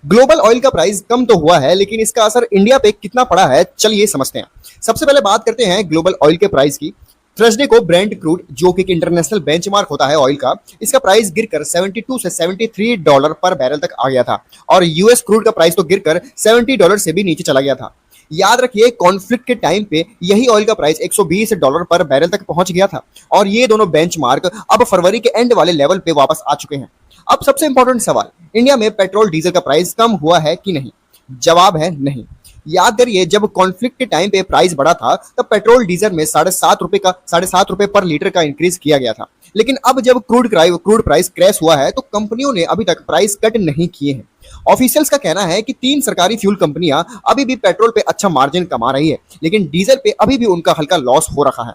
Global oil का price कम तो हुआ है, लेकिन इसका असर इंडिया पे कितना पड़ा है, चलिए समझते हैं। सबसे पहले बात करते हैं ग्लोबल ऑयल के प्राइस की। थर्सडे को ब्रेंट क्रूड, जो कि एक इंटरनेशनल बेंचमार्क होता है ऑयल का, इसका प्राइस गिरकर 72 से 73 डॉलर पर बैरल तक आ गया था। और यूएस क्रूड का प्राइस तो गिरकर 70 डॉलर से भी नीचे चला गया था। याद रखिए, कॉन्फ्लिक्ट के टाइम पे यही ऑयल का प्राइस 120 डॉलर पर बैरल तक पहुंच गया था। और ये दोनों बेंचमार्क अब फरवरी के एंड वाले लेवल पे वापस आ चुके हैं। अब सबसे इंपॉर्टेंट सवाल, इंडिया में पेट्रोल डीजल का प्राइस कम हुआ है कि नहीं? जवाब है नहीं। याद करिए, जब कॉन्फ्लिक्ट के टाइम पे प्राइस बढ़ा था तब पेट्रोल डीजल में ₹7.5 पर लीटर का इंक्रीज किया गया था। लेकिन अब जब क्रूड प्राइस क्रैश हुआ है तो कंपनियों ने अभी तक प्राइस कट नहीं किए हैं। ऑफिशियल्स का कहना है कि 3 सरकारी फ्यूल कंपनियां अभी भी पेट्रोल पे अच्छा मार्जिन कमा रही है, लेकिन डीजल पे अभी भी उनका हल्का लॉस हो रखा है।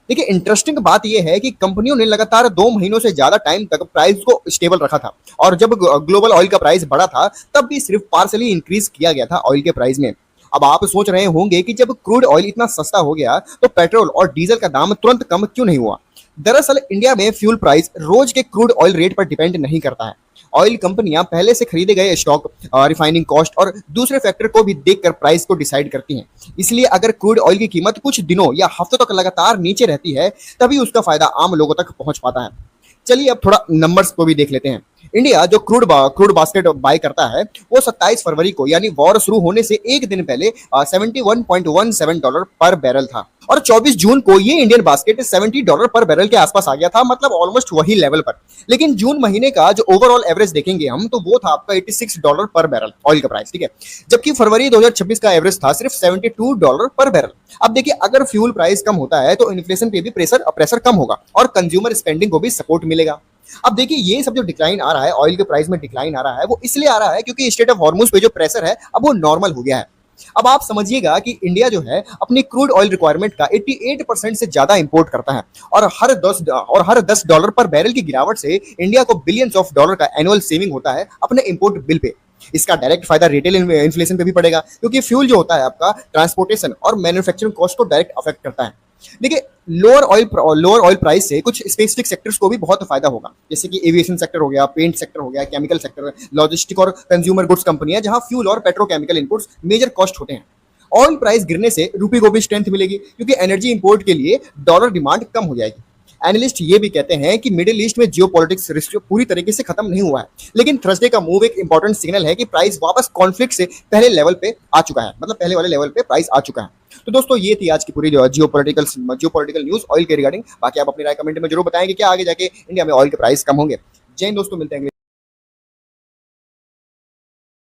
देखिए, इंटरेस्टिंग बात यह है कि कंपनियों ने लगातार 2 महीनों से ज्यादा टाइम तक प्राइस को स्टेबल रखा था। और जब ग्लोबल ऑयल का प्राइस बढ़ा था तब भी सिर्फ पार्सली इंक्रीज किया गया था ऑयल के प्राइस में। अब आप सोच रहे होंगे कि जब क्रूड ऑयल इतना सस्ता हो गया तो पेट्रोल और डीजल का दाम तुरंत कम क्यों नहीं हुआ? दरअसल इंडिया में फ्यूल प्राइस रोज के क्रूड ऑयल रेट पर डिपेंड नहीं करता है। ऑयल कंपनियां पहले से खरीदे गए स्टॉक, रिफाइनिंग कॉस्ट और दूसरे फैक्टर को भी देखकर प्राइस को डिसाइड करती हैं। इसलिए अगर क्रूड ऑयल की कीमत कुछ दिनों या हफ्तों तक लगातार नीचे रहती है, तभी उसका फायदा आम लोगों तक पहुंच पाता है। चलिए अब थोड़ा नंबर्स को भी देख लेते हैं। इंडिया जो क्रूड बास्केट बाय करता है वो 27 फरवरी को, यानी वॉर शुरू होने से एक दिन पहले, $71.17 पर बैरल था। और 24 जून को ये इंडियन बास्केट $70 पर बैरल के आसपास आ गया था, मतलब ऑलमोस्ट वही लेवल पर। लेकिन जून महीने का जो ओवरऑल एवरेज देखेंगे हम, तो वो था आपका $86 पर बैरल ऑयल का प्राइस, ठीक है। जबकि फरवरी 2026 का एवरेज था सिर्फ $72 पर बैरल। अब देखिए, अगर फ्यूल प्राइस कम होता है तो इन्फ्लेशन पे भी प्रेशर कम होगा और कंज्यूमर स्पेंडिंग को भी सपोर्ट मिलेगा। अब देखिए, ये सब जो डिक्लाइन आ रहा है, ऑयल के प्राइस में डिक्लाइन आ रहा है, वो इसलिए आ रहा है क्योंकि स्टेट ऑफ हॉर्मुज पे जो प्रेशर है अब वो नॉर्मल हो गया है। अब आप समझिएगा कि इंडिया जो है अपनी क्रूड ऑयल रिक्वायरमेंट का 88% से ज्यादा इंपोर्ट करता है। और हर $10 पर बैरल की गिरावट से इंडिया को बिलियंस ऑफ डॉलर का एनुअल सेविंग होता है अपने इंपोर्ट बिल पे। इसका डायरेक्ट फायदा रिटेल इन्फ्लेशन पे भी पड़ेगा, क्योंकि फ्यूल जो होता है आपका ट्रांसपोर्टेशन और मैन्युफैक्चरिंग कॉस्ट को डायरेक्ट अफेक्ट करता है। देखिए, लोअर ऑयल प्राइस से कुछ स्पेसिफिक सेक्टर्स को भी बहुत फायदा होगा, जैसे कि एविएशन सेक्टर हो गया, पेंट सेक्टर हो गया, केमिकल सेक्टर, लॉजिस्टिक और कंज्यूमर गुड्स कंपनियां, जहां फ्यूल और पेट्रोकेमिकल इनपुट्स मेजर कॉस्ट होते हैं। ऑयल प्राइस गिरने से रुपये को भी स्ट्रेंथ मिलेगी, क्योंकि एनर्जी इंपोर्ट के लिए डॉलर डिमांड कम हो जाएगी। एनालिस्ट ये भी कहते हैं कि मिडिल ईस्ट में जियोपॉलिटिक्स रिस्क पूरी तरीके से खत्म नहीं हुआ है, लेकिन थर्सडे का मूव एक इंपॉर्टेंट सिग्नल है कि प्राइस वापस कॉन्फ्लिक्ट से पहले लेवल पे आ चुका है, मतलब पहले वाले लेवल पे प्राइस आ चुका है। तो दोस्तों, ये थी आज की पूरी जियोपॉलिटिकल न्यूज ऑयल के रिगार्डिंग। बाकी आप अपनी राय कमेंट में जरूर बताएंगे क्या आगे जाके इंडिया में ऑयल के प्राइस कम होंगे। जय हिंद दोस्तों, मिलते हैं।